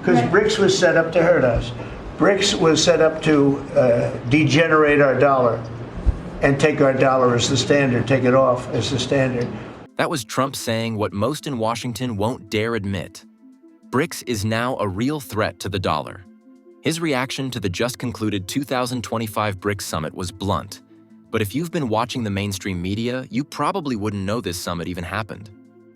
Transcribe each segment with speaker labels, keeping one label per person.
Speaker 1: Because BRICS was set up to hurt us. BRICS was set up to degenerate our dollar and take our dollar as the standard, take it off as the standard.
Speaker 2: That was Trump saying what most in Washington won't dare admit. BRICS is now a real threat to the dollar. His reaction to the just concluded 2025 BRICS summit was blunt. But if you've been watching the mainstream media, you probably wouldn't know this summit even happened.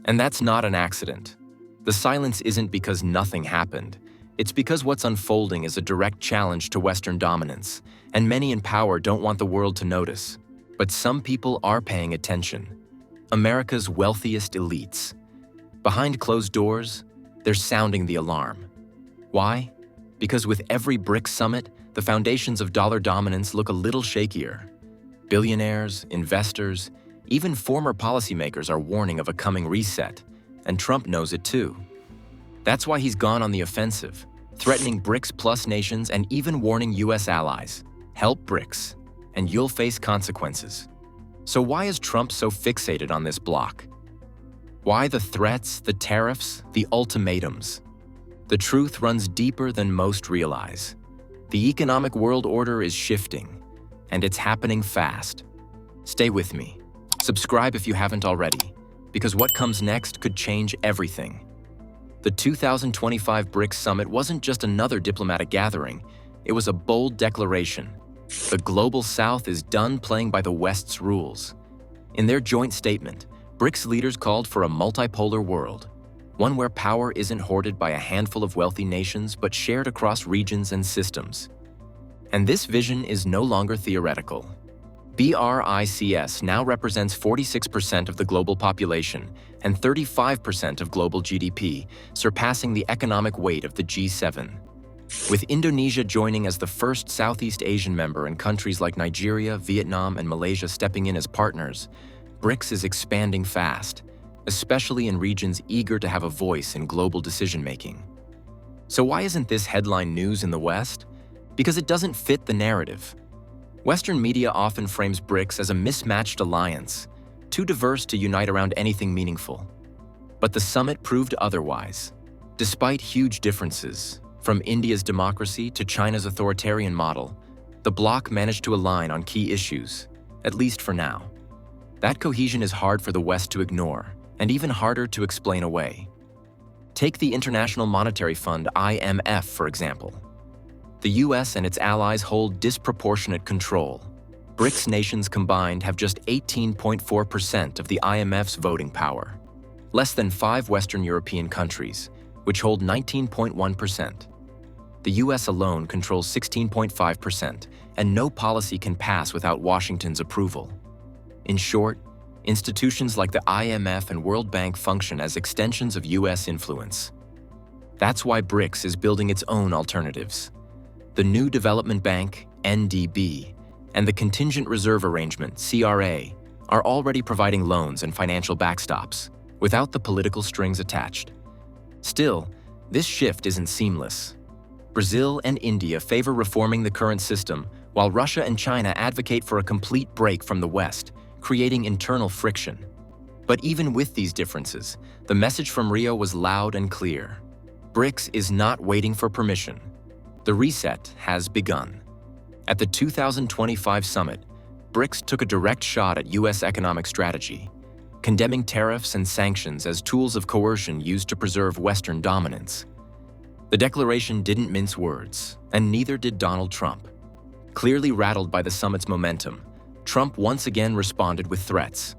Speaker 2: And that's not an accident. The silence isn't because nothing happened. It's because what's unfolding is a direct challenge to Western dominance, and many in power don't want the world to notice. But some people are paying attention. America's wealthiest elites. Behind closed doors, they're sounding the alarm. Why? Because with every BRICS summit, the foundations of dollar dominance look a little shakier. Billionaires, investors, even former policymakers are warning of a coming reset, and Trump knows it too. That's why he's gone on the offensive, threatening BRICS plus nations and even warning US allies, help BRICS, and you'll face consequences. So why is Trump so fixated on this bloc? Why the threats, the tariffs, the ultimatums? The truth runs deeper than most realize. The economic world order is shifting, and it's happening fast. Stay with me. Subscribe if you haven't already, because what comes next could change everything. The 2025 BRICS summit wasn't just another diplomatic gathering, it was a bold declaration. The Global South is done playing by the West's rules. In their joint statement, BRICS leaders called for a multipolar world, one where power isn't hoarded by a handful of wealthy nations but shared across regions and systems. And this vision is no longer theoretical. BRICS now represents 46% of the global population and 35% of global GDP, surpassing the economic weight of the G7. With Indonesia joining as the first Southeast Asian member and countries like Nigeria, Vietnam, and Malaysia stepping in as partners, BRICS is expanding fast, especially in regions eager to have a voice in global decision-making. So why isn't this headline news in the West? Because it doesn't fit the narrative. Western media often frames BRICS as a mismatched alliance, too diverse to unite around anything meaningful. But the summit proved otherwise. Despite huge differences, from India's democracy to China's authoritarian model, the bloc managed to align on key issues, at least for now. That cohesion is hard for the West to ignore, and even harder to explain away. Take the International Monetary Fund, IMF, for example. The US and its allies hold disproportionate control. BRICS nations combined have just 18.4% of the IMF's voting power, less than 5 Western European countries, which hold 19.1%. The US alone controls 16.5%, and no policy can pass without Washington's approval. In short, institutions like the IMF and World Bank function as extensions of US influence. That's why BRICS is building its own alternatives. The New Development Bank, NDB, and the Contingent Reserve Arrangement, CRA, are already providing loans and financial backstops, without the political strings attached. Still, this shift isn't seamless. Brazil and India favor reforming the current system, while Russia and China advocate for a complete break from the West, creating internal friction. But even with these differences, the message from Rio was loud and clear. BRICS is not waiting for permission. The reset has begun. At the 2025 summit, BRICS took a direct shot at US economic strategy, condemning tariffs and sanctions as tools of coercion used to preserve Western dominance. The declaration didn't mince words, and neither did Donald Trump. Clearly rattled by the summit's momentum, Trump once again responded with threats.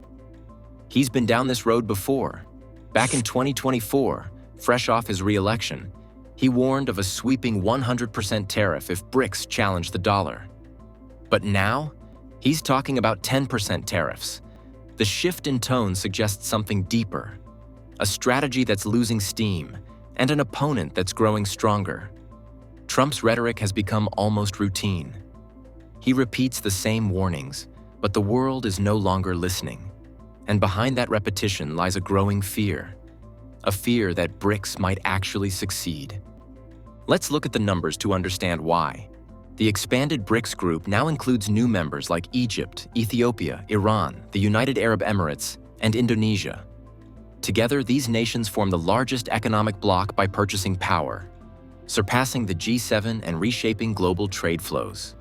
Speaker 2: He's been down this road before. Back in 2024, fresh off his re-election, he warned of a sweeping 100% tariff if BRICS challenged the dollar. But now, he's talking about 10% tariffs. The shift in tone suggests something deeper, a strategy that's losing steam, and an opponent that's growing stronger. Trump's rhetoric has become almost routine. He repeats the same warnings, but the world is no longer listening. And behind that repetition lies a growing fear. A fear that BRICS might actually succeed. Let's look at the numbers to understand why. The expanded BRICS group now includes new members like Egypt, Ethiopia, Iran, the United Arab Emirates, and Indonesia. Together, these nations form the largest economic bloc by purchasing power. surpassing the G7 and reshaping global trade flows.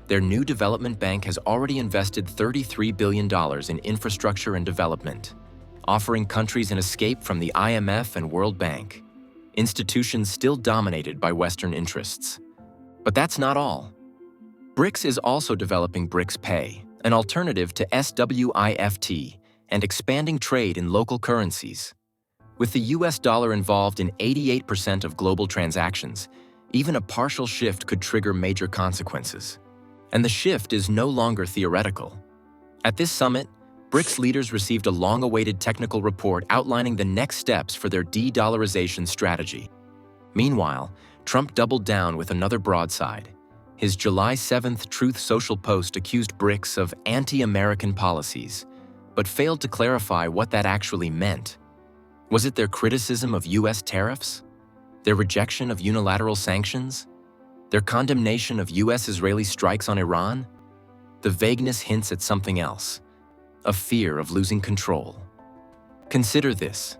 Speaker 2: Their new development bank has already invested $33 billion in infrastructure and development, offering countries an escape from the IMF and World Bank, institutions still dominated by Western interests. But that's not all. BRICS is also developing BRICS Pay, an alternative to SWIFT, and expanding trade in local currencies. With the US dollar involved in 88% of global transactions, even a partial shift could trigger major consequences. And the shift is no longer theoretical. At this summit, BRICS leaders received a long-awaited technical report outlining the next steps for their de-dollarization strategy. Meanwhile, Trump doubled down with another broadside. His July 7th Truth Social post accused BRICS of anti-American policies, but failed to clarify what that actually meant. Was it their criticism of US tariffs? Their rejection of unilateral sanctions? Their condemnation of US-Israeli strikes on Iran? The vagueness hints at something else, a fear of losing control. Consider this.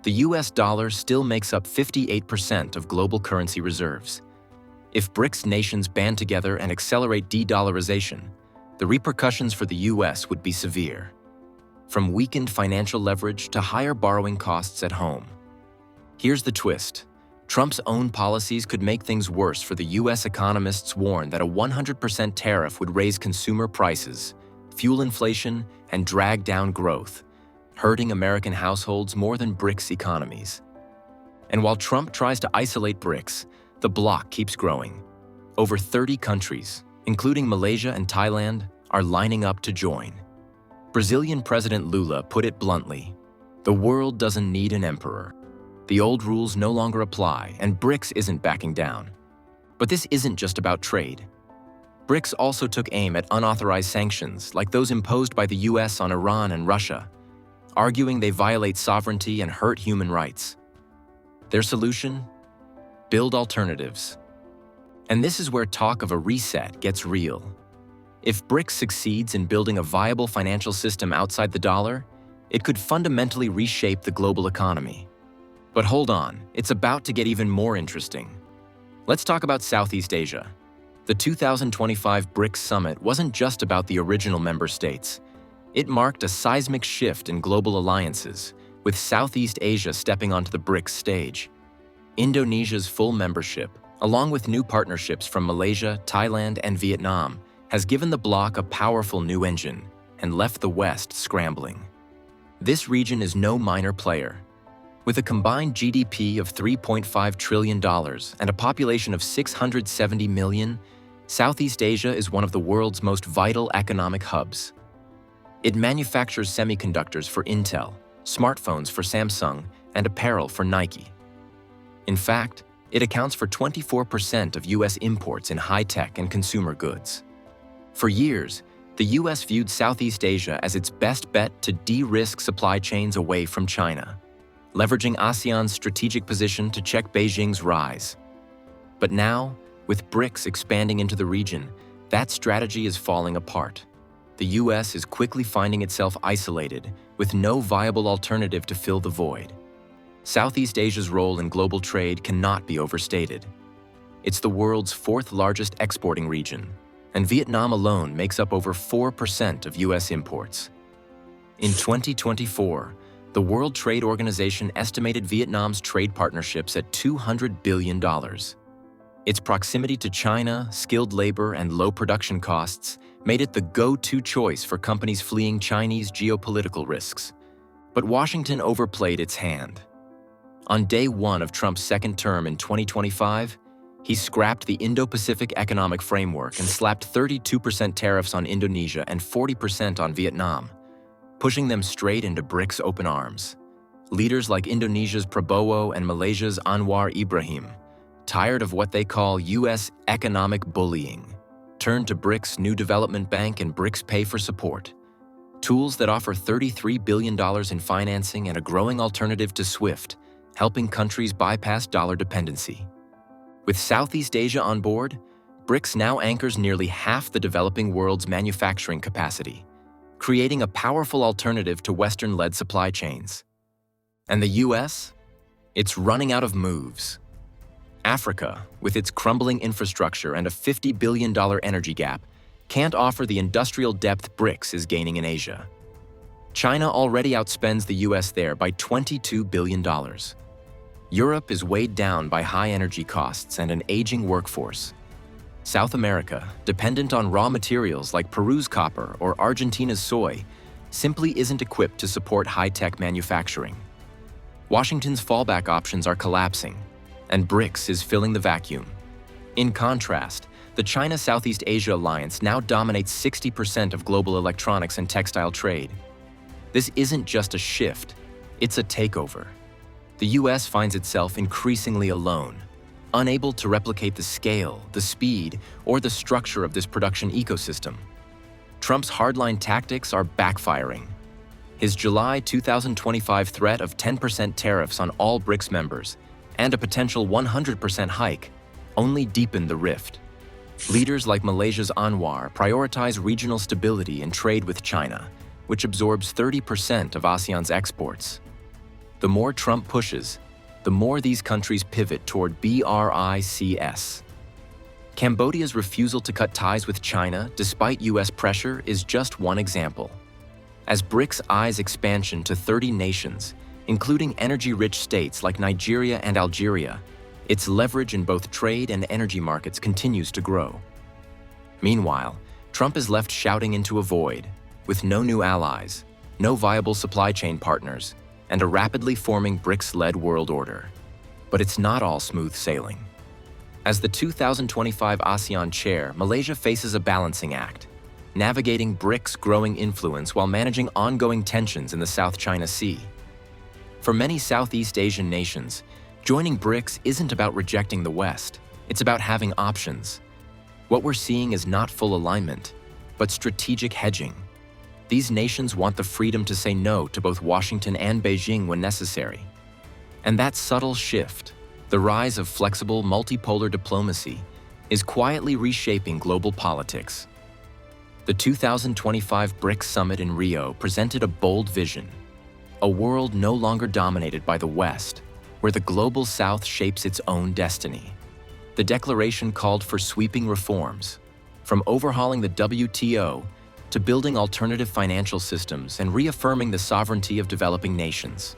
Speaker 2: The US dollar still makes up 58% of global currency reserves. If BRICS nations band together and accelerate de-dollarization, the repercussions for the US would be severe, from weakened financial leverage to higher borrowing costs at home. Here's the twist. Trump's own policies could make things worse for the US. Economists warn that a 100% tariff would raise consumer prices, fuel inflation, and drag down growth, hurting American households more than BRICS economies. And while Trump tries to isolate BRICS, the bloc keeps growing. Over 30 countries, including Malaysia and Thailand, are lining up to join. Brazilian President Lula put it bluntly, "The world doesn't need an emperor. The old rules no longer apply, and BRICS isn't backing down." But this isn't just about trade. BRICS also took aim at unauthorized sanctions, like those imposed by the US on Iran and Russia, arguing they violate sovereignty and hurt human rights. Their solution? Build alternatives. And this is where talk of a reset gets real. If BRICS succeeds in building a viable financial system outside the dollar, it could fundamentally reshape the global economy. But hold on, it's about to get even more interesting. Let's talk about Southeast Asia. The 2025 BRICS Summit wasn't just about the original member states. It marked a seismic shift in global alliances, with Southeast Asia stepping onto the BRICS stage. Indonesia's full membership, along with new partnerships from Malaysia, Thailand, and Vietnam, has given the bloc a powerful new engine and left the West scrambling. This region is no minor player. With a combined GDP of $3.5 trillion and a population of 670 million, Southeast Asia is one of the world's most vital economic hubs. It manufactures semiconductors for Intel, smartphones for Samsung, and apparel for Nike. In fact, it accounts for 24% of US imports in high-tech and consumer goods. For years, the US viewed Southeast Asia as its best bet to de-risk supply chains away from China, leveraging ASEAN's strategic position to check Beijing's rise. But now, with BRICS expanding into the region, that strategy is falling apart. The US is quickly finding itself isolated, with no viable alternative to fill the void. Southeast Asia's role in global trade cannot be overstated. It's the world's fourth largest exporting region, and Vietnam alone makes up over 4% of US imports. In 2024, the World Trade Organization estimated Vietnam's trade partnerships at $200 billion. Its proximity to China, skilled labor, and low production costs made it the go-to choice for companies fleeing Chinese geopolitical risks. But Washington overplayed its hand. On day one of Trump's second term in 2025, he scrapped the Indo-Pacific Economic Framework and slapped 32% tariffs on Indonesia and 40% on Vietnam, pushing them straight into BRICS open arms. Leaders like Indonesia's Prabowo and Malaysia's Anwar Ibrahim, tired of what they call US economic bullying, turned to BRICS' new development bank and BRICS Pay for support, tools that offer $33 billion in financing and a growing alternative to SWIFT, helping countries bypass dollar dependency. With Southeast Asia on board, BRICS now anchors nearly half the developing world's manufacturing capacity, creating a powerful alternative to Western-led supply chains. And the US? It's running out of moves. Africa, with its crumbling infrastructure and a $50 billion energy gap, can't offer the industrial depth BRICS is gaining in Asia. China already outspends the US there by $22 billion. Europe is weighed down by high energy costs and an aging workforce. South America, dependent on raw materials like Peru's copper or Argentina's soy, simply isn't equipped to support high-tech manufacturing. Washington's fallback options are collapsing, and BRICS is filling the vacuum. In contrast, the China-Southeast Asia alliance now dominates 60% of global electronics and textile trade. This isn't just a shift, it's a takeover. The US finds itself increasingly alone, unable to replicate the scale, the speed, or the structure of this production ecosystem. Trump's hardline tactics are backfiring. His July 2025 threat of 10% tariffs on all BRICS members and a potential 100% hike only deepened the rift. Leaders like Malaysia's Anwar prioritize regional stability and trade with China, which absorbs 30% of ASEAN's exports. The more Trump pushes, the more these countries pivot toward BRICS. Cambodia's refusal to cut ties with China despite US pressure is just one example. As BRICS eyes expansion to 30 nations, including energy-rich states like Nigeria and Algeria, its leverage in both trade and energy markets continues to grow. Meanwhile, Trump is left shouting into a void, with no new allies, no viable supply chain partners, and a rapidly forming BRICS-led world order. But it's not all smooth sailing. As the 2025 ASEAN chair, Malaysia faces a balancing act, navigating BRICS' growing influence while managing ongoing tensions in the South China Sea. For many Southeast Asian nations, joining BRICS isn't about rejecting the West, it's about having options. What we're seeing is not full alignment, but strategic hedging. These nations want the freedom to say no to both Washington and Beijing when necessary. And that subtle shift, the rise of flexible multipolar diplomacy, is quietly reshaping global politics. The 2025 BRICS Summit in Rio presented a bold vision, a world no longer dominated by the West, where the global South shapes its own destiny. The declaration called for sweeping reforms, from overhauling the WTO to building alternative financial systems and reaffirming the sovereignty of developing nations.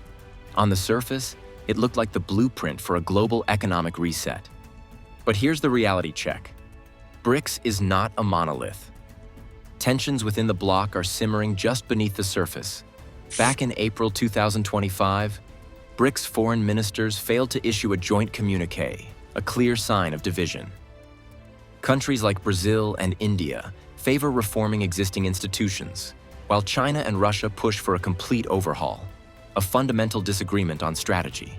Speaker 2: On the surface, it looked like the blueprint for a global economic reset. But here's the reality check. BRICS is not a monolith. Tensions within the bloc are simmering just beneath the surface. Back in April 2025, BRICS foreign ministers failed to issue a joint communiqué, a clear sign of division. Countries like Brazil and India favor reforming existing institutions, while China and Russia push for a complete overhaul, a fundamental disagreement on strategy.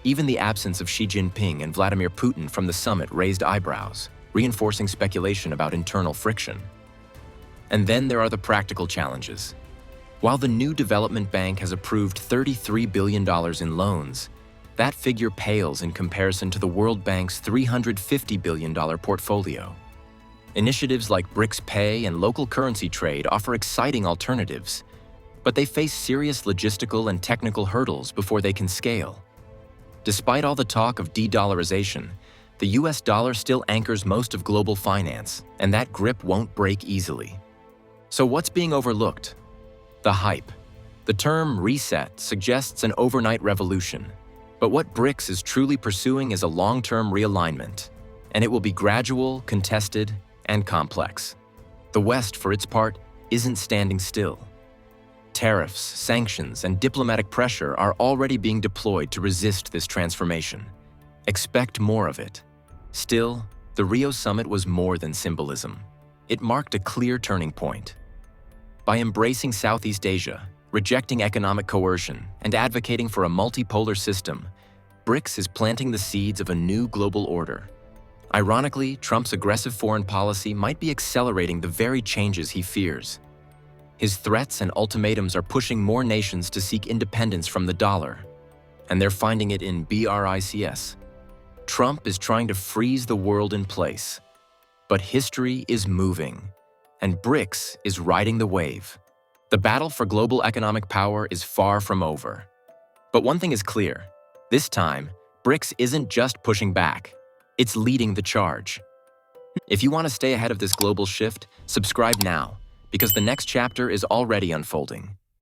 Speaker 2: Even the absence of Xi Jinping and Vladimir Putin from the summit raised eyebrows, reinforcing speculation about internal friction. And then there are the practical challenges. While the new development bank has approved $33 billion in loans, that figure pales in comparison to the World Bank's $350 billion portfolio. Initiatives like BRICS Pay and local currency trade offer exciting alternatives, but they face serious logistical and technical hurdles before they can scale. Despite all the talk of de-dollarization, the US dollar still anchors most of global finance, and that grip won't break easily. So what's being overlooked? The hype. The term reset suggests an overnight revolution, but what BRICS is truly pursuing is a long-term realignment, and it will be gradual, contested, and complex. The West, for its part, isn't standing still. Tariffs, sanctions, and diplomatic pressure are already being deployed to resist this transformation. Expect more of it. Still, the Rio summit was more than symbolism. It marked a clear turning point. By embracing Southeast Asia, rejecting economic coercion, and advocating for a multipolar system, BRICS is planting the seeds of a new global order. Ironically, Trump's aggressive foreign policy might be accelerating the very changes he fears. His threats and ultimatums are pushing more nations to seek independence from the dollar, and they're finding it in BRICS. Trump is trying to freeze the world in place, but history is moving, and BRICS is riding the wave. The battle for global economic power is far from over. But one thing is clear. This time, BRICS isn't just pushing back, it's leading the charge. If you want to stay ahead of this global shift, subscribe now, because the next chapter is already unfolding.